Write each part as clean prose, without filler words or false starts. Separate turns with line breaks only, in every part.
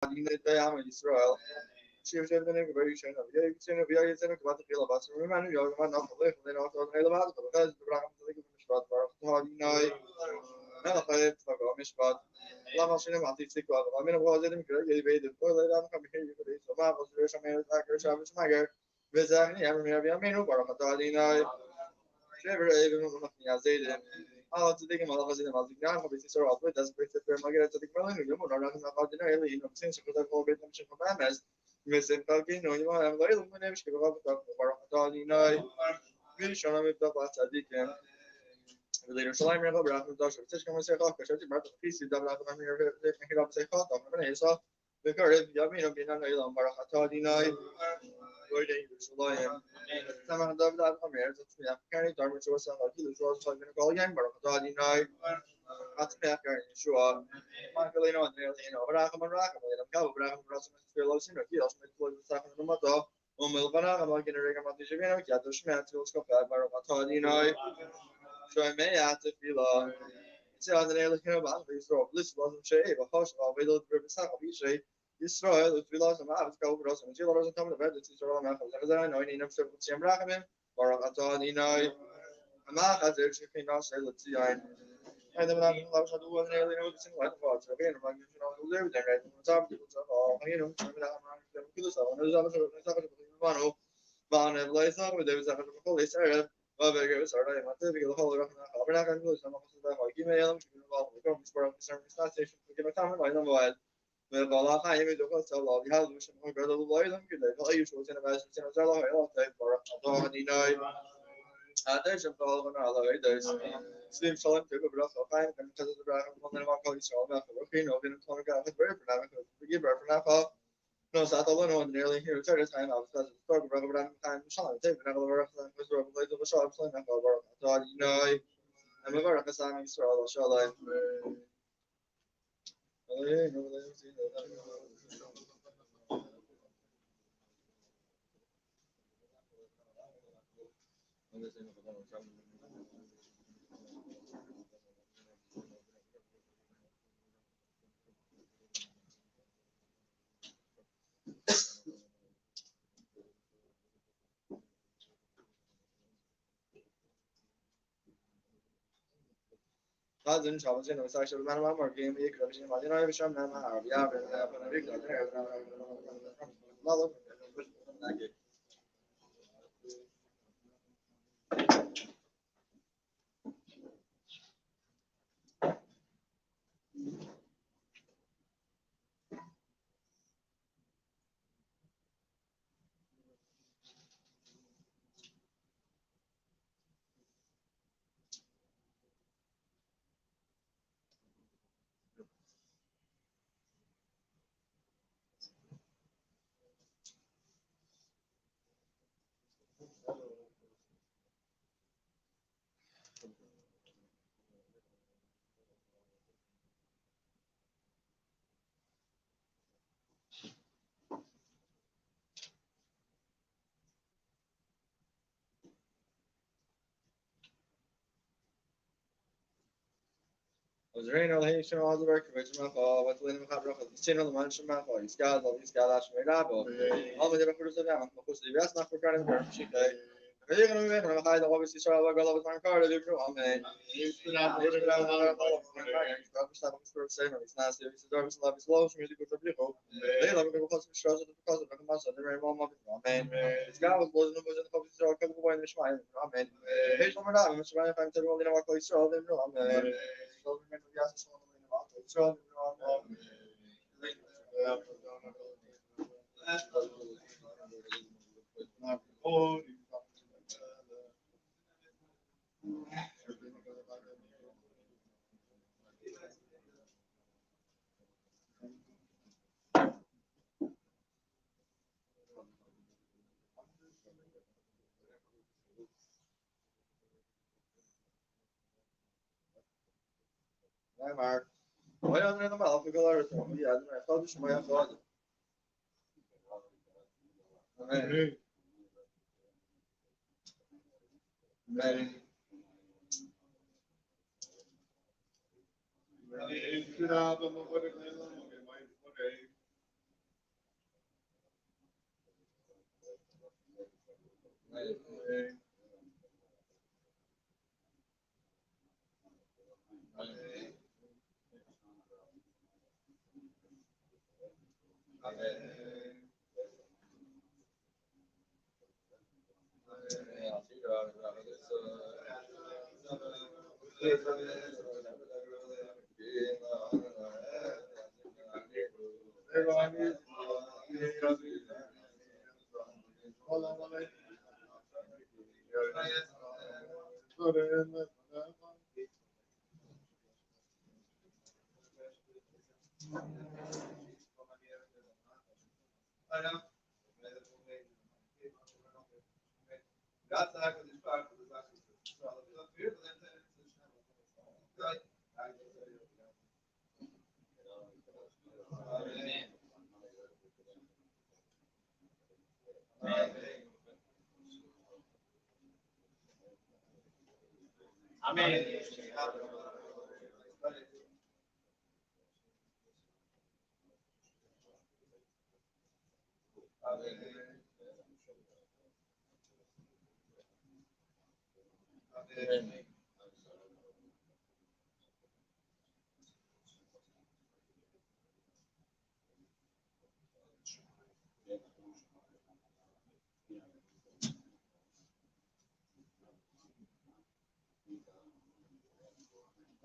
Am Israel. She was in the innovation of the Yasin of the Gilabas, reminding you of one of the live in auto Elevas, because the Ram Mishpat were Hadinoi, Melafet, Mishpat, Lama Cinematic, I mean, was it in Great, the toilet, I'm coming here, so I was there, some Shabbos Mager, Vizani, Aminu, Barakadinoi, Trevor, even Yazid. To think about the Mazigan, but it's all with us, with the Margaret of the Berlin, you know, not ordinarily, you know, since it was a whole bit of commandments. Missing talking, no, you know, I'm very long, I'm sure about the you know, really showing me the past I did. Later, so I'm going to have to just come and say, oh, because I did not piece it, I'm here, here up, say, oh, I'm going to say, the current, you mean, being on the Ilan Barakatadi, you know, where they use the lion. Some of them that come here, that's the Afghani, Darwin, so some of the was going to call young Barakatadi, you know. At me after sure. Michael, you know, Rakam and Rakam, and Cabo Rakam, Russell, Philos, and Kilos, with the second of the motor, Milvana, I'm getting a recommendation, Kato Schmerz, will scope at Barakatadino. So I may have to feel it's on the nail of about this rope. This wasn't shade, but hush, I'll wait till the river south of each day. Israel, if we lost them out, go over us, and Jill doesn't come to bed, it's all enough. I know you need to put some Rakaman, Barakatadino. I'm not as if you can not say, let's see, and then I'm not doing nearly noticing what was again. I'm going to live there. And some people say, oh, you know, I'm going to kill someone. There's other Van and Lysa, but there was a police area. Well, there goes our name. I think the whole of the Abernac and Lewis, I'm also like email, the government for the service station to give a comment. I know what. With a lot of time, we don't so long. We have to go to the lawyer. They tell you she was in a message in a cellar. I don't think for a dog, you know. There's a problem on the way. There's Slim Solon took a breath of time and because of the back of the Marco, so I'm not working over in 20 guys. Very for now, we give her for now. No, so I thought one nearly here. Third time I was going to talk about time. Sean, take another work was related to the shop. So I thought, you know, I'm a very exciting story. I'll show like. Cousin Charles, you know, such a man of our game, you could have seen my dinner, some man, yeah, and a big love. Was there any other Haitian all the work of Richmond Hall, what Lynn Cabra, the Chin of the Mansion Man, or his guys, all these guys, Rabo, all the different crews of them, because the best not for credit for she day. You're going to make a high, obviously, so I'll go over my car to do on me. It's not the other ground, all of my car, for saying it's not serious, the service love is low, music with the people. They love it because of the because of the muscle, the very moment, man. This guy was losing the vision of the store, couldn't go in the smile, man. Here's one more time, Mr. Ryan, if I'm telling you what I saw, then, man. Mark. Why don't you know about the color? Yeah, I thought this might have thought.
Amen.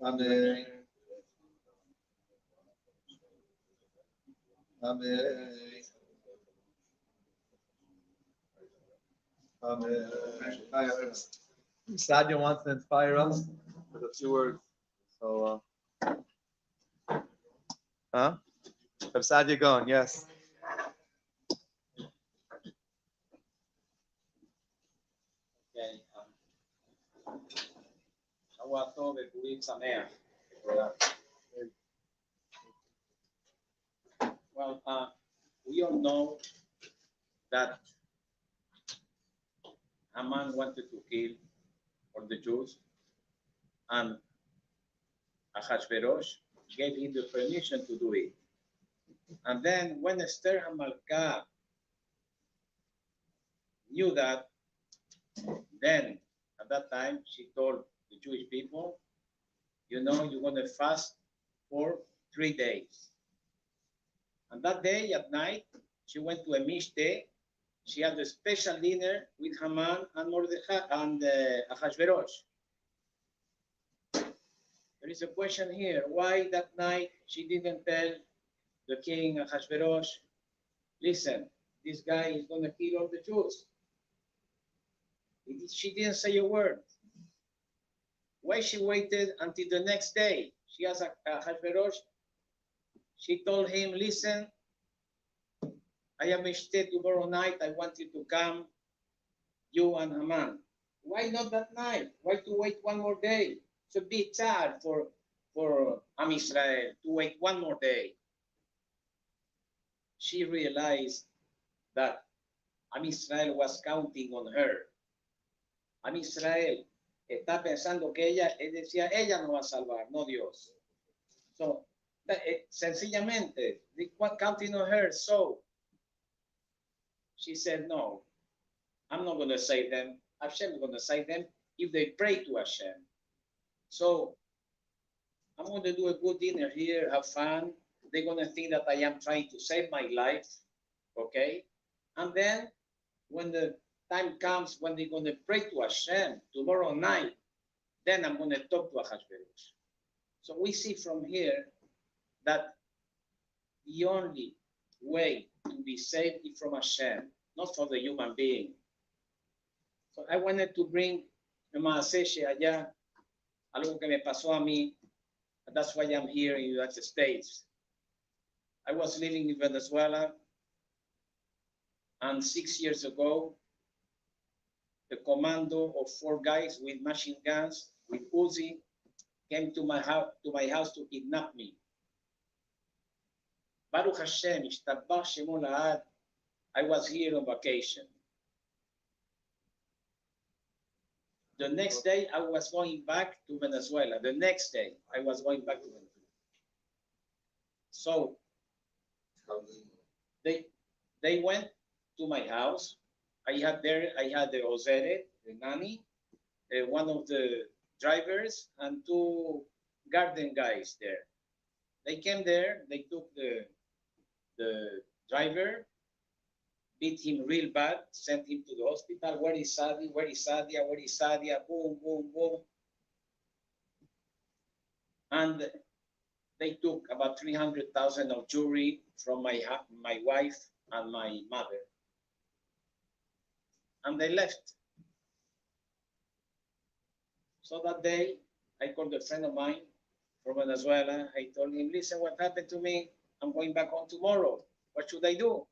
Amen. Amen. Amen. Sadia wants to inspire us with a few words. So, huh? Have Sadia going? Yes.
Okay. שבוע טוב ופורים שמח. Well, we all know that Haman wanted to kill all the Jews, and Ahasuerus gave him the permission to do it. And then when Esther Hamalka knew that, then at that time she told the Jewish people, you know, you're going to fast for 3 days. And that day at night, she went to a mishte. She had a special dinner with Haman and Mordechai and Ahasuerus. There is a question here. Why that night she didn't tell the king Ahasuerus, listen, this guy is going to kill all the Jews? She didn't say a word. Why she waited until the next day? She asked Ahasuerus. She told him, listen, I am mishte tomorrow night. I want you to come, you and Haman. Why not that night? Why to wait one more day? It's a big charge for Am Israel to wait one more day. She realized that Am Israel was counting on her. Am Israel está pensando que ella decía, ella nos va a salvar, no Dios. So, sencillamente, they were counting on her. So, she said, no, I'm not going to save them. Hashem is going to save them if they pray to Hashem. So, I'm going to do a good dinner here, have fun. They're going to think that I am trying to save my life, okay? And then, when the time comes when they're going to pray to Hashem tomorrow night, then I'm going to talk to Ahasuerus. So we see from here that the only way to be saved is from Hashem, not for the human being. So I wanted to bring a maaseshe allá, algo que me pasó a mí. That's why I'm here in the United States. I was living in Venezuela, and 6 years ago, the commando of 4 guys with machine guns, with Uzi, came to my house to kidnap me. Baruch Hashem, Ishtabach Shemo La'ad, I was here on vacation. The next day, I was going back to Venezuela. The next day, I was going back to Venezuela. So, they went to my house, I had the Osere, the nanny, one of the drivers, and two garden guys there. They came there, they took the driver, beat him real bad, sent him to the hospital. Where is Sadia? Where is Sadia? Where is Sadia? Boom, boom, boom. And they took about 300,000 of jewelry from my wife and my mother. And they left. So that day, I called a friend of mine from Venezuela. I told him, listen, what happened to me? I'm going back home tomorrow. What should I do?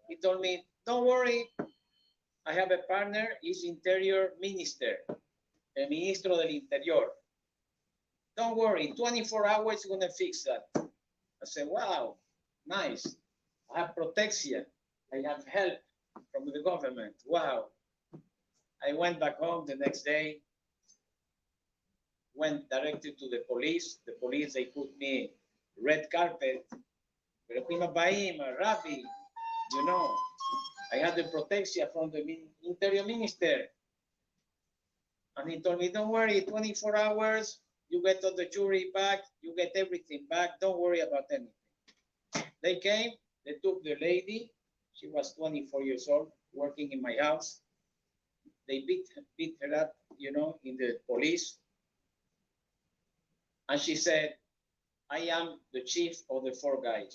He told me, don't worry. I have a partner, he's interior minister, el ministro del interior. Don't worry, 24 hours, he's gonna fix that. I said, wow, nice. I have protection. I have help from the government. Wow. I went back home the next day, went directly to the police. The police, they put me red carpet. Pero prima baima, Rabbi, you know, I had the protection from the interior minister. And he told me, don't worry, 24 hours, you get all the jewelry back, you get everything back, don't worry about anything. They came, they took the lady, she was 24 years old, working in my house. They beat her up, you know, in the police. And she said, I am the chief of the 4 guys.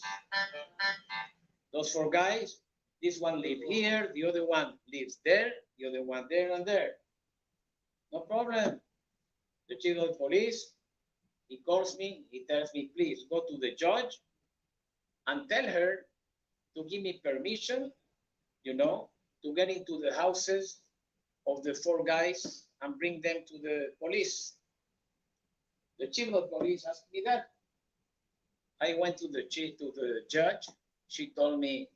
Those 4 guys, this one lives here, the other one lives there, the other one there and there. No problem. The chief of the police, he calls me, he tells me, please go to the judge and tell her to give me permission, you know, to get into the houses of the 4 guys and bring them to the police. The chief of police asked me that. I went to the judge. She told me,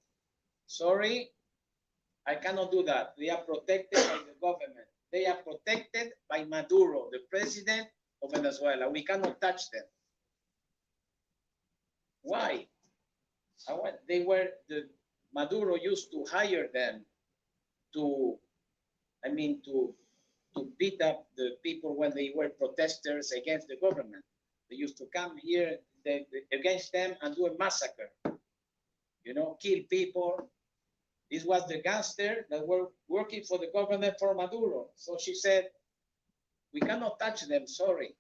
sorry, I cannot do that. They are protected by the government. They are protected by Maduro, the president of Venezuela. We cannot touch them. Why? Maduro used to hire them to beat up the people when they were protesters against the government. They used to come here against them and do a massacre, you know, kill people. This was the gangster that were working for the government for Maduro. So she said, we cannot touch them, sorry.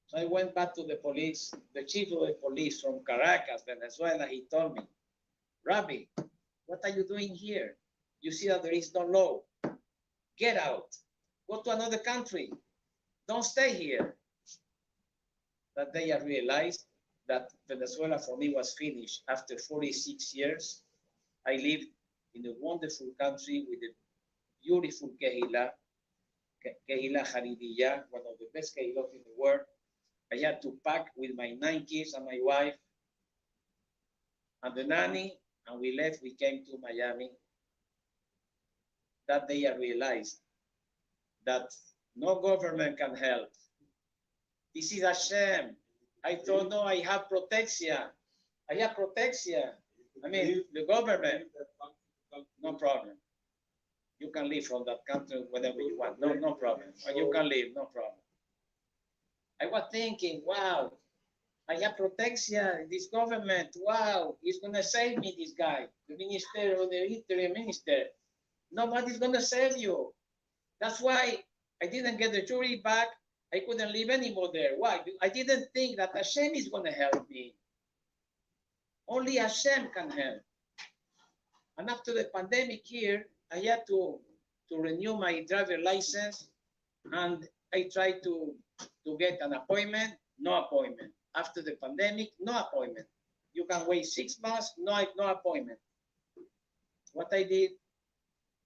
So I went back to the police, the chief of the police from Caracas, Venezuela. He told me, Rabbi, what are you doing here? You see that there is no law. Get out. Go to another country. Don't stay here. That day I realized that Venezuela for me was finished. After 46 years, I lived in a wonderful country with a beautiful Kehila Haridiyah, one of the best Kehilot in the world. I had to pack with my 9 kids and my wife and the nanny, and we left. We came to Miami. That day I realized that no government can help. This is a shame. I thought, no, I have protection. I have protection. I mean, the government, no problem. You can leave from that country whenever you want. No problem. You can leave, no problem. I was thinking, wow, I have protection. This government, wow, he's going to save me, this guy, the minister or the interim minister. Nobody's going to save you. That's why I didn't get the jury back. I couldn't live anymore there. Why? I didn't think that Hashem is going to help me. Only Hashem can help. And after the pandemic here, I had to renew my driver license, and I tried to get an appointment, no appointment. After the pandemic, no appointment. You can wait 6 months, no appointment. What I did,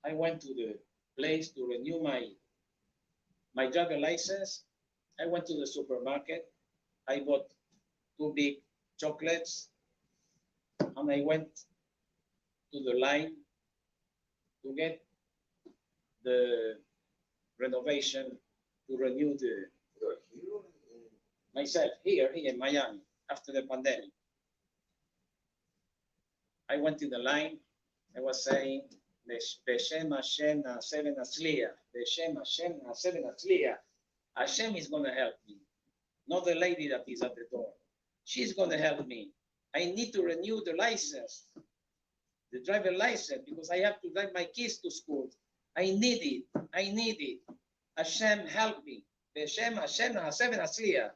I went to the place to renew my driver license. I went to the supermarket. I bought 2 big chocolates, and I went to the line to get the renovation, to renew myself here in Miami after the pandemic. I went to the line. I was saying, Beshem Hashem Naaseh v'Natzliach. Beshem Hashem Naaseh v'Natzliach. Hashem is going to help me, not the lady that is at the door. She's going to help me. I need to renew the license, the driver license, because I have to drive my kids to school. I need it. I need it. Hashem, help me. Beshem Hashem Naaseh v'Natzliach.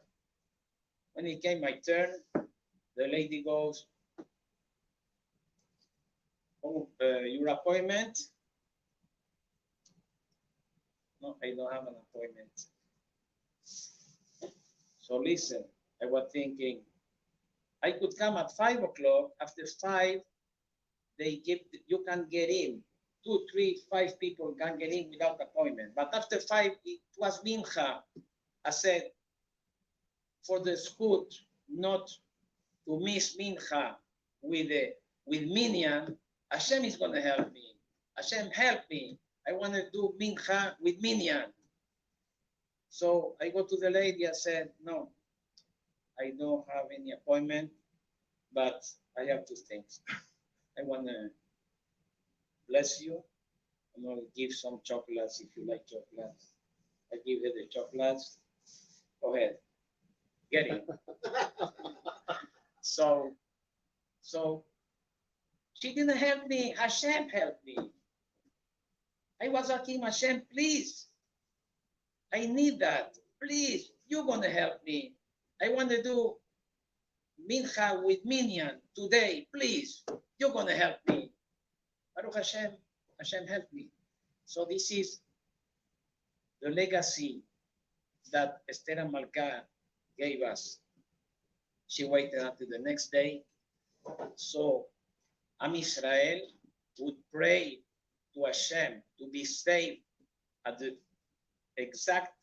When it came my turn, the lady goes, "Oh, your appointment?" No, I don't have an appointment. So listen, I was thinking, I could come at 5 o'clock. After 5, you can get in. 2, 3, 5 people can get in without appointment. But after 5, it was Mincha. I said, for the school not to miss Mincha with Minyan, Hashem is going to help me. Hashem, help me. I want to do Mincha with Minyan. So I go to the lady. I said, no, I don't have any appointment, but I have 2 things. I want to bless you. I'm going to give some chocolates if you like chocolates. I give her the chocolates. Go ahead. Get it. So she didn't help me. Hashem helped me. I was asking Hashem, please. I need that. Please, you're going to help me. I want to do Mincha with Minyan today. Please, you're going to help me. Baruch Hashem, Hashem helped me. So this is the legacy that Esther Malka gave us. She waited until the next day. So Am Israel would pray to Hashem to be saved at the exact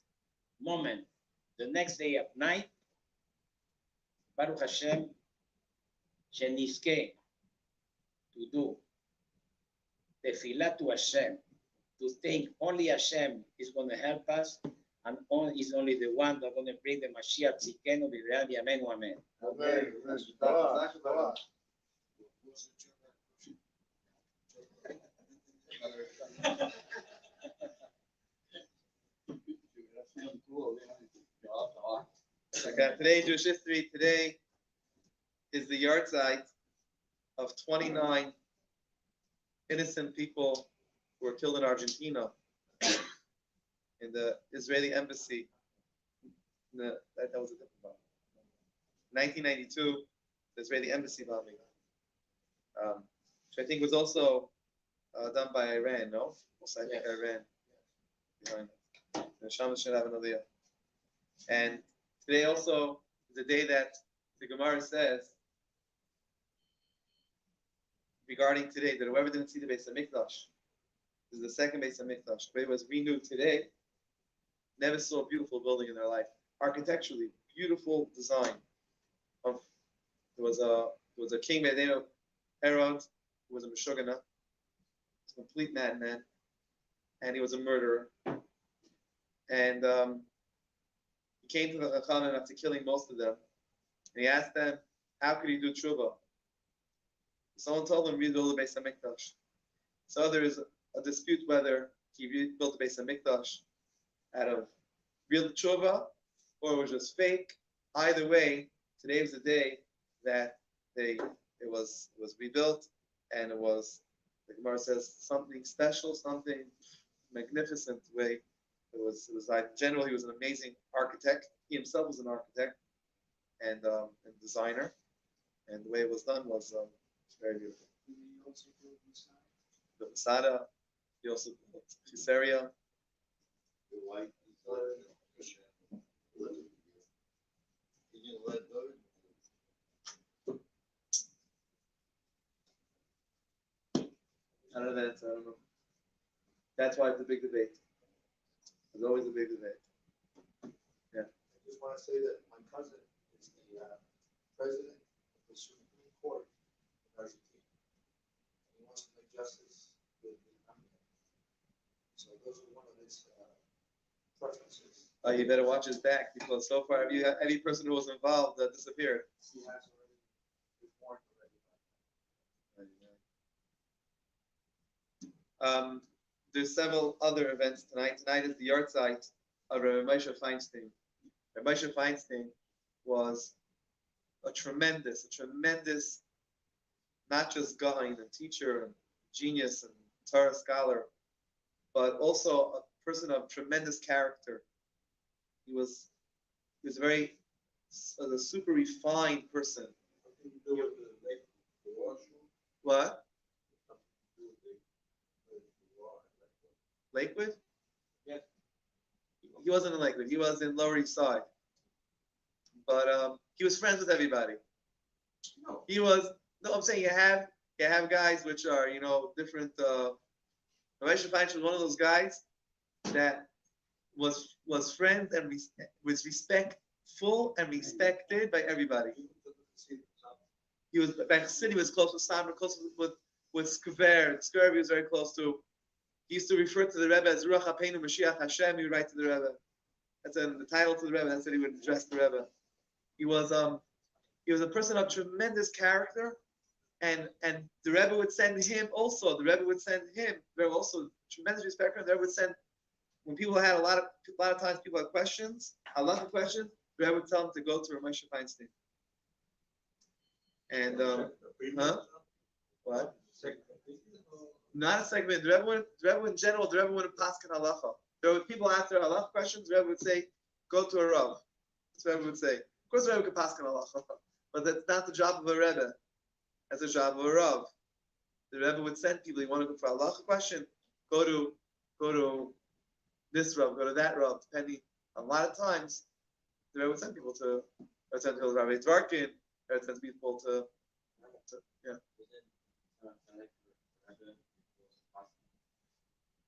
moment, the next day at night. Baruch Hashem, שנזכה to do tefillah to Hashem, to think only Hashem is going to help us, and is only the one that's going to bring the Mashiach Tzidkenu b'Yireh Yamenu Amen.
Amen. Okay, today in Jewish history, today is the yahrzeit of 29 innocent people who were killed in Argentina in the Israeli embassy. That was a different bombing. 1992, the Israeli embassy bombing, which I think was also done by Iran, no? Also, I think Iran behind it. The Shama should have another. And today also is the day that the Gemara says regarding today that whoever didn't see the Beis HaMikdash, this is the second Beis HaMikdash, but it was renewed today, never saw a beautiful building in their life. Architecturally, beautiful design. There was a king by the name of Herod, who was a Meshugana, a complete madman, and he was a murderer. And he came to the Chachamim after killing most of them, and he asked them, how could he do tshuva? Someone told him, rebuild the Beis HaMikdash. So there is a dispute whether he rebuilt the Beis HaMikdash out of real tshuva or it was just fake. Either way, today was the day that it was rebuilt, and it was, the Gemara says, something special, something magnificent way. It was like, generally, he was an amazing architect. He himself was an architect and designer, and the way it was done was very beautiful. The Masada, he also built Caesarea. I don't know. That's why it's a big debate. There's always a big debate. Yeah.
I just want to say that my cousin is the president of the Supreme Court in Argentina. He wants to make justice with the American. So those are one of his preferences.
You better watch his back, because so far every person who was involved disappeared.
He has already been warned already.
There's several other events tonight. Tonight is the yard site of Rabbi Moshe Feinstein. Rabbi Moshe Feinstein was a tremendous, not just guy and teacher and genius and Torah scholar, but also a person of tremendous character. He was a super refined person. What? Lakewood?
Yeah.
He wasn't in Lakewood. He was in Lower East Side. But he was friends with everybody.
No.
He was. No, I'm saying you have guys which are different. Ramesh Feinstein was one of those guys that was friends and was respectful and respected by everybody. He was back in the city. Was close with Samar, close with Skver. Skver he was very close to. He used to refer to the Rebbe as Ruach HaPeinu Mashiach Hashem. He would write to the Rebbe. That's the title to the Rebbe. That's what he would address the Rebbe. He was a person of tremendous character, and the Rebbe would send him also. The Rebbe would send him. There were also tremendous respect for him. The Rebbe would send when people had a lot of times people had questions, a lot of questions. The Rebbe would tell them to go to Moshe Feinstein. And what? Not a segment. The Rebbe in general, the Rebbe wouldn't paskin halacha. There were people after halacha questions. The Rebbe would say, "Go to a rav." That's what the Rebbe would say. Of course, the Rebbe could paskin halacha, but that's not the job of a Rebbe. That's the job of a rav. The Rebbe would send people. You want to go for a halacha question? Go to this rav. Go to that rav. Depending. A lot of times, the Rebbe would send people to Rabbi Dvarkin. The Rebbe would send people to yeah.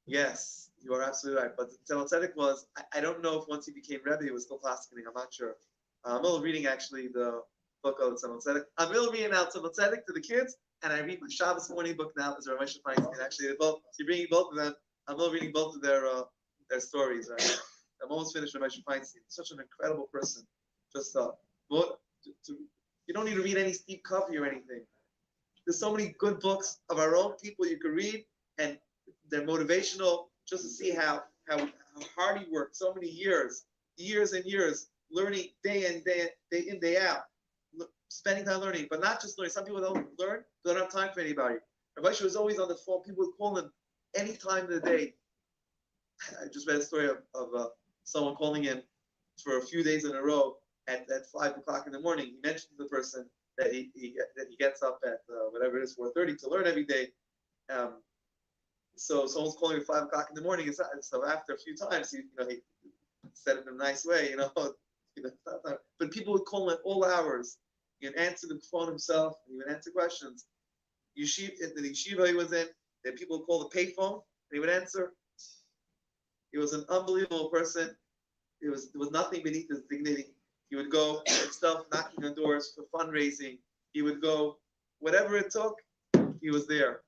Yes, you are absolutely right. But the Tzemel Tzedek was, I don't know if once he became Rebbe, he was still paskening. I'm not sure. I'm still reading actually the book of Tzemel Tzedek. I'm really reading now Tzemel Tzedek to the kids, and I read my Shabbos morning book now as Rav Moshe Feinstein. Actually, both. So you're reading both of them. I'm really reading both of their stories. Right? I'm almost finished with Rav Moshe Feinstein. Such an incredible person. Just you don't need to read any Steve Covey or anything. There's so many good books of our own people you could read, and they're motivational just to see how hard he worked so many years and years, learning day in, day out, spending time learning, but not just learning. Some people don't learn, they don't have time for anybody. Rabbi Moshe was always on the phone. People would call him any time of the day. I just read a story of someone calling him for a few days in a row at 5 o'clock in the morning. He mentioned to the person that he gets up at whatever it is, 4:30 to learn every day. So someone's calling him at 5 o'clock in the morning. So after a few times, he said it in a nice way, But people would call him at all hours. He would answer the phone himself. He would answer questions. The yeshiva he was in, then people would call the payphone, and he would answer. He was an unbelievable person. There was nothing beneath his dignity. He would go himself knocking on doors for fundraising. He would go, whatever it took, he was there.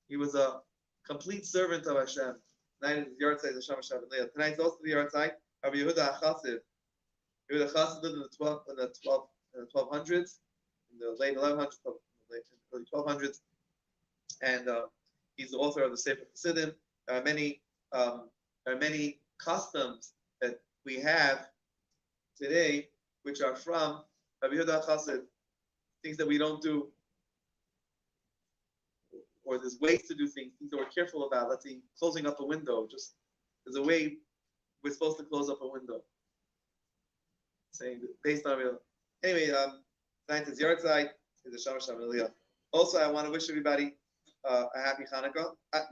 He was a complete servant of Hashem. Tonight is the yard site of Hashem Hashem. Tonight is also the yard site of Yehuda HaChassid. Yehuda HaChassid lived in the 1200s, in the late 1100s, early 1200s, and he's the author of the Sefer Chassidim. There are many customs that we have today which are from Rabbi Yehuda HaChassid, things that we don't do, or there's ways to do things that we're careful about. Let's say closing up a window. Just there's a way we're supposed to close up a window. Saying based on real. Anyway, tonight is yard site. Is the Shamash Aliyah. Also, I want to wish everybody a happy Hanukkah. A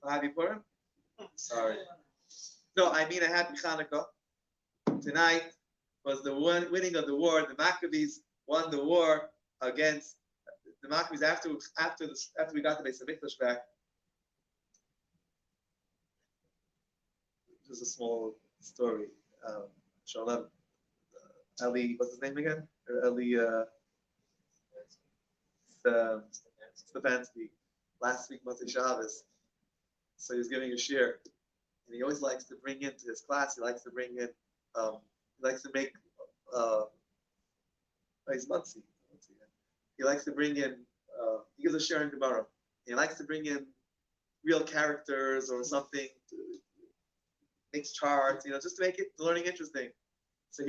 happy Purim. Sorry. No, I mean a happy Hanukkah. Tonight was the winning of the war. The Maccabees won the war against the Maccabees after we got the Beis Hamikdash back. Just a small story. Shalom. Eli, what's his name again? Or Eli Stefanski. Last week, Motzei Shabbos. So he was giving a shir, and he always likes to bring into his class. He likes to bring in. He likes to make. He's Mutzi. He likes to bring in. He gives a shir in Gemara. He likes to bring in real characters or something, makes charts, just to make it learning interesting. So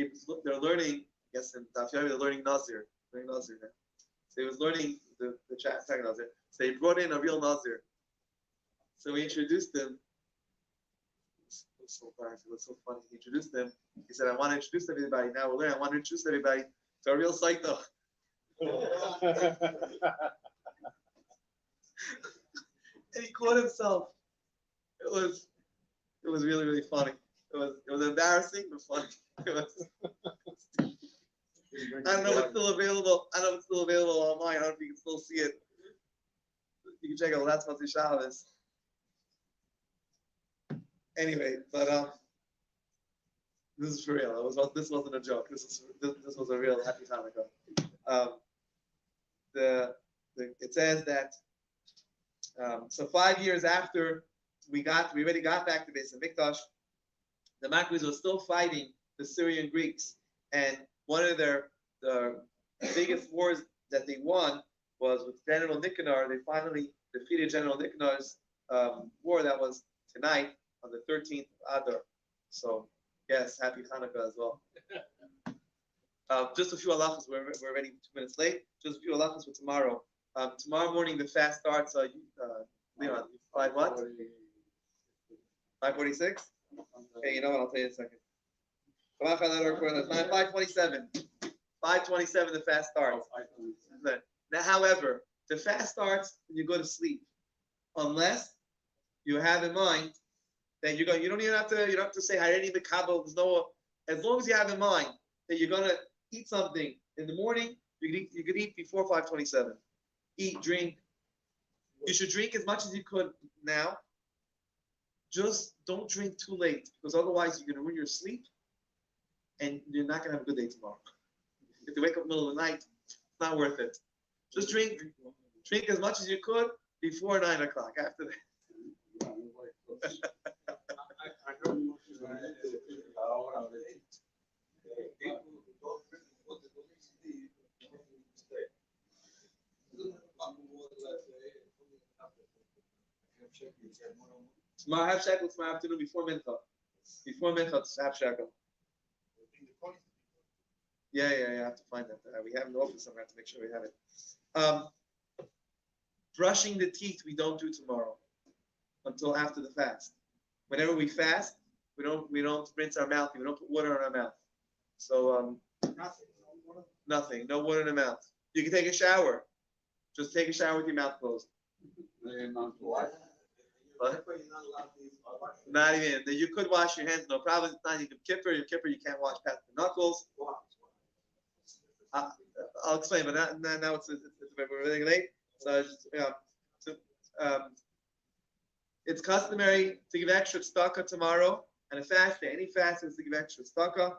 they're learning, I guess in Dafyomi they're learning Nazir now. So he was learning the chat Nazir. So he brought in a real Nazir. So we introduced him. It was so powerful, it was so funny. He introduced them. He said, I want to introduce everybody. Now we're learning. I want to introduce everybody to a real Saito. And he caught himself. It was really, really funny. It was embarrassing but funny. It was, I don't know if it's still available. I don't know if it's still available online. I don't know if you can still see it. You can check out That's Matzi Shabbos. Anyway, but this is for real. This wasn't a joke. This was a real happy Hanukkah. It says that so 5 years after we already got back to Beis Hamikdash, the Maccabees were still fighting the Syrian Greeks, and one of the biggest wars that they won was with General Nicanor. They finally defeated General Nicanor's war. That was tonight on the 13th of Adar. So yes, happy Hanukkah as well. Just a few halachas. We're already 2 minutes late. Just a few halachas for tomorrow. Tomorrow morning the fast starts. Leon, you find what? 5:46. Okay, you know what? I'll tell you in a second. 5:27. 5:27. The fast starts. Now, however, the fast starts when you go to sleep, unless you have in mind that you don't even have to. You don't have to say Hareni B'Kabel. There's no. As long as you have in mind that you're gonna eat something in the morning, you could eat before 5:27. Eat, drink. You should drink as much as you could now. Just don't drink too late, because otherwise you're going to ruin your sleep and you're not going to have a good day tomorrow. If you wake up in the middle of the night, it's not worth it. Just drink as much as you could before 9 o'clock. After that. Tomorrow, half shekel tomorrow afternoon before Mincha. Before Mincha, it's half shekel. Yeah, I have to find that. We have an office somewhere. I have to make sure we have it. Brushing the teeth we don't do tomorrow until after the fast. Whenever we fast, we don't rinse our mouth. We don't put water in our mouth. So nothing. No water in the mouth. You can take a shower. Just take a shower with your mouth closed. What? Not even. You could wash your hands. No problem. It's not even Kippur. Your Kippur, you can't wash past the knuckles. I'll explain, but now it's we're really late. So it's customary to give extra tzedakah tomorrow and a fast day. Any fast is to give extra tzedakah,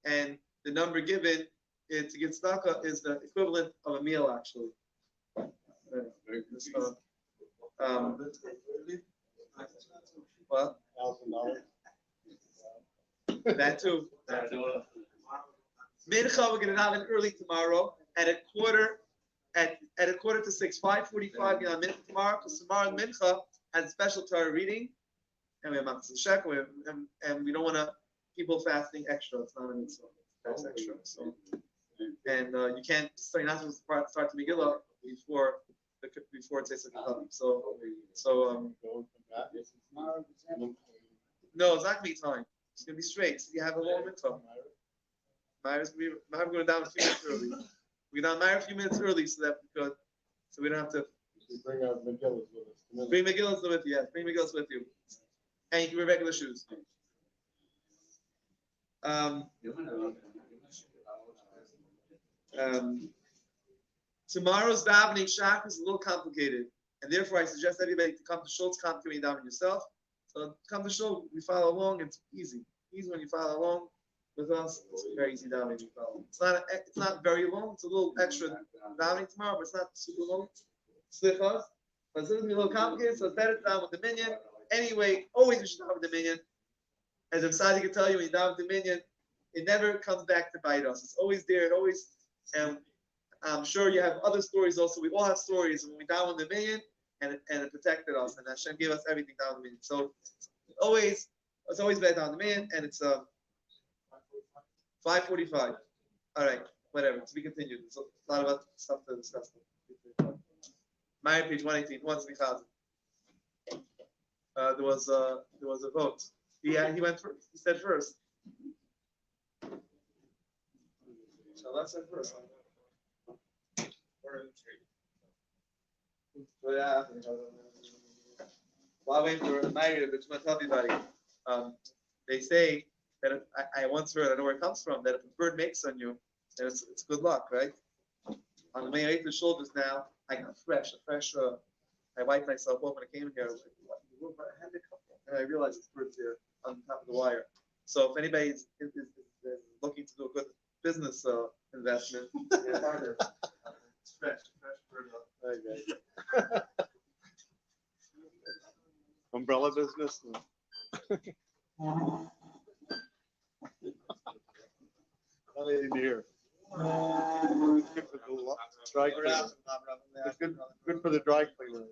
and the number given to give tzedakah is the equivalent of a meal, actually. Well, that too. Mincha, we're going to daven early tomorrow at a quarter to 6, 5:45 Mincha tomorrow, because tomorrow Mincha has a special Torah reading, and we have Matzah Shekel, and we don't want people fasting extra. It's not a mitzvah. That's extra. So, and you can't. So you're not supposed to start the Megillah before it says Sukkot. So no, it's not gonna be time. It's gonna be straight. So you have a long Mincha. Maariv going down a few minutes early. We're down Maariv a few minutes early so we don't have to
bring our Megillas with us.
Bring Megillas with you. Yes, bring Megillas with you, and you can wear regular shoes. Tomorrow's davening shach is a little complicated, and therefore I suggest everybody to come to shul. It's complicated davening yourself. So come to shul. We follow along. It's easy. Easy when you follow along with us. It's very easy davening to follow. It's not very long. It's a little extra davening tomorrow, but it's not super long. Slichas. But it's going to be a little complicated, so it's better to daven with the minyan. Anyway, always you should daven with the minyan. As Sadi can tell you, when you daven with the minyan, it never comes back to bite us. It's always there. It always, and I'm sure you have other stories also. We all have stories. When we daven with the minyan, and it protected us, and Hashem gave us everything down the min. So it's always better down the min, and it's 5:45. All right, whatever. To be continued. There's a lot of other stuff to discuss. Maariv, page 118. Once we found there was a vote. He went first. He said first. Shalom said first. While waiting for Maariv, I just want to tell everybody. They say that if, I once heard, I don't know where it comes from, that if a bird makes on you, then it's good luck, right? On the way I ate the shoulders now, I got fresh. I wiped myself off when I came here. I was like, what? Where did it come from? And I realized it's birds here on top of the wire. So if anybody is looking to do a good business investment, it's fresh bird. Okay.
Umbrella business. Nothing here. Good for the dry cleaner. It's good for the dry cleaner.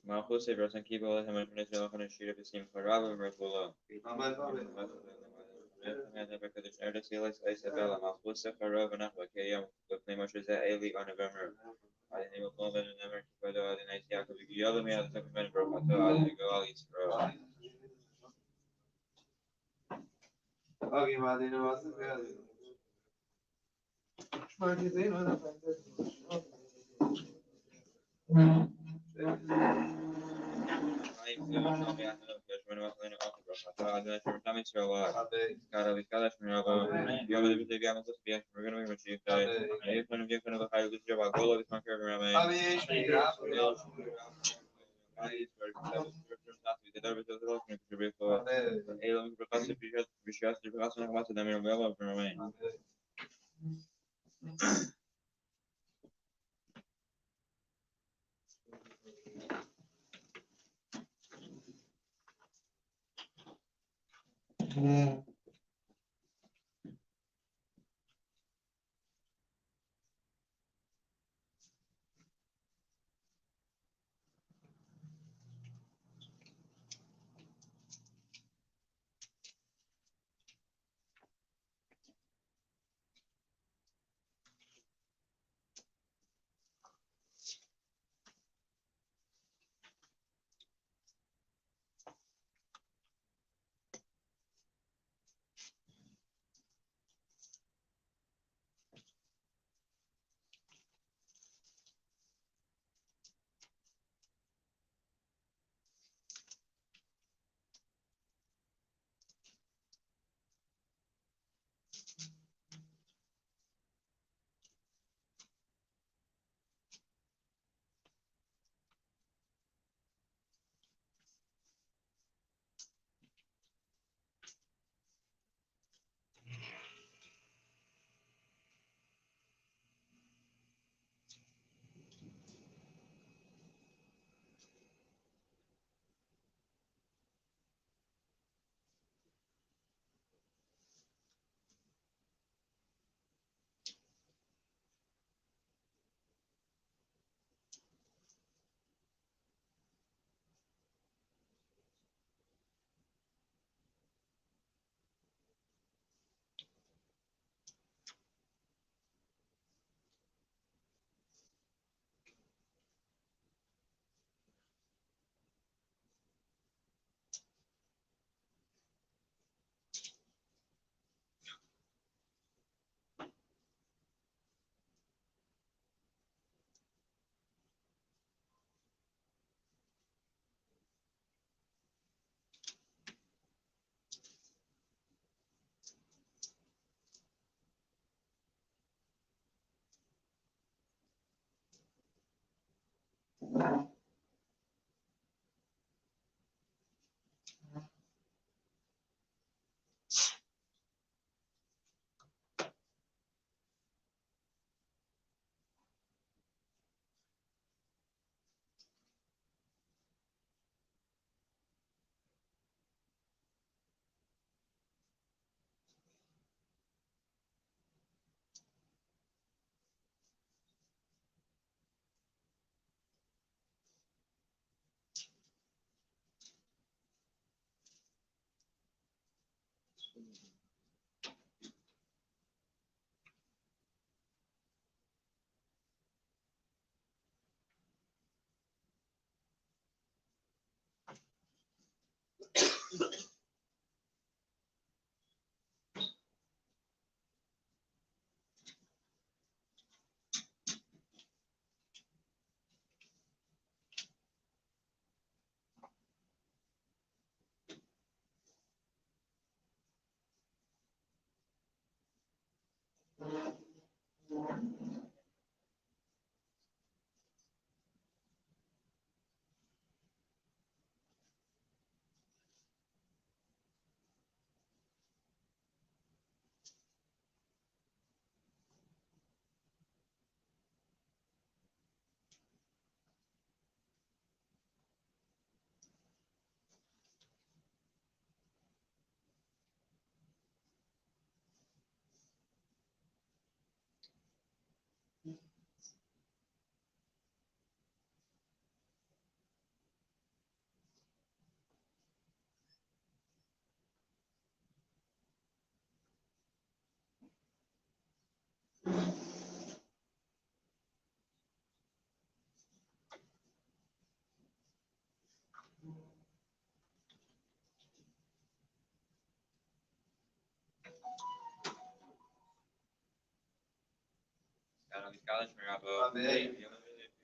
Malchus Rosan Kibo and Venezuela on a sheet of the same Caraba Merculo. Isabella Malchus Farovana, Wakayam, the famous Eli on November. I didn't even know that in America, but I didn't see how to be yelling me at the second bro. I thought I didn't go all these bro. Amen.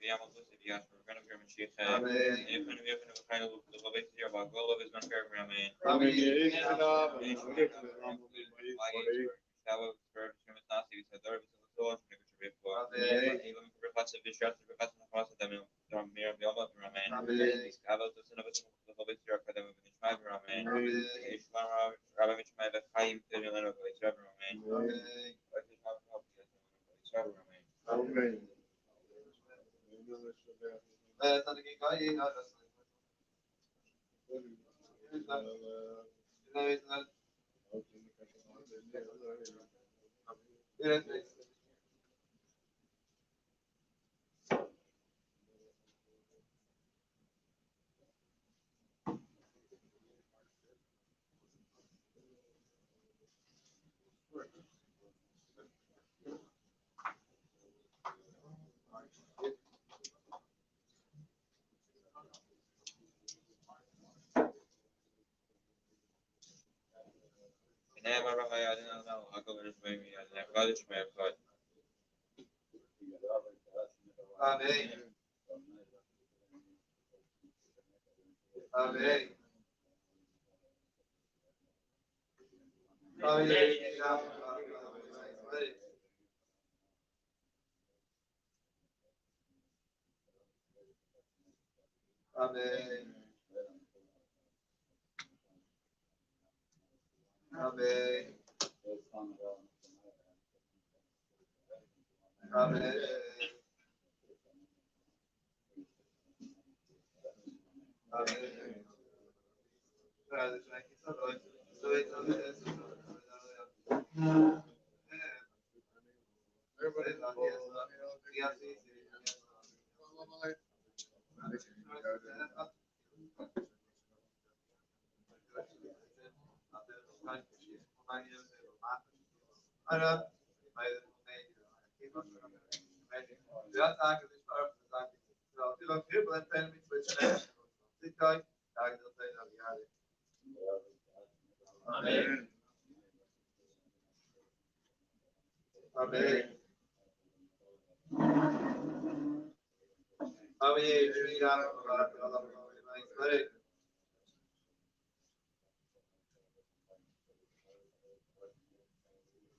ויעמוד בסבייה שרבנו כרמשיח
Amen.
יפנו ויפנו וחיינו לבית סבייה והגול לו בזמן קרב רמן
Amen.
Shallow for Shemit Nasi, so there was a source of the before.
Amen.
Even for the Bishop, the Bishop of the House from Mir, the Omer Raman.
Amen.
Scavos, the son of the Hobbit, your Academy of the Tribe Raman.
Amen.
Ishmar, Rabbi Mitchell, the Haim, the Leonard of the Tribe Raman.
Amen.
Amen.
Never I don't know. I'll go with maybe I got it, but
Amen. Amen. Amen. Amen. Amen. Amen. Amen.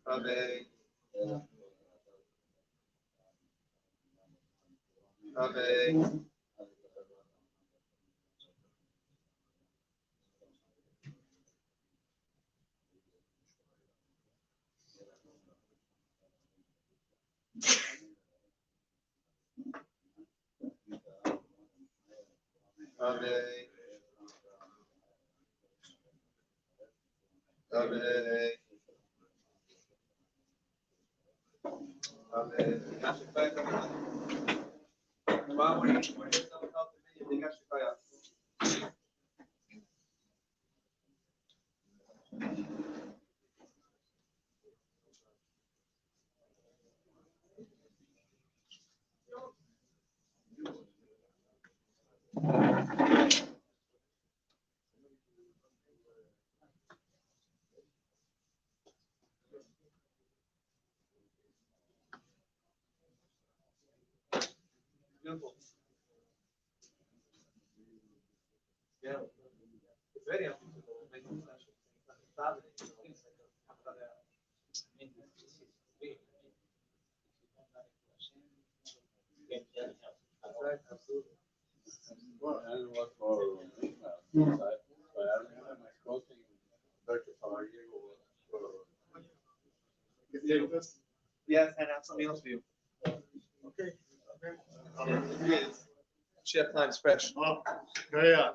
Amen. Amen. Amen. Amen. Amen. Beautiful. Yeah. It's very unusual. That's right, absolutely. Yes, and have something else for you.
Okay.
Chef time's fresh.
Oh, yeah.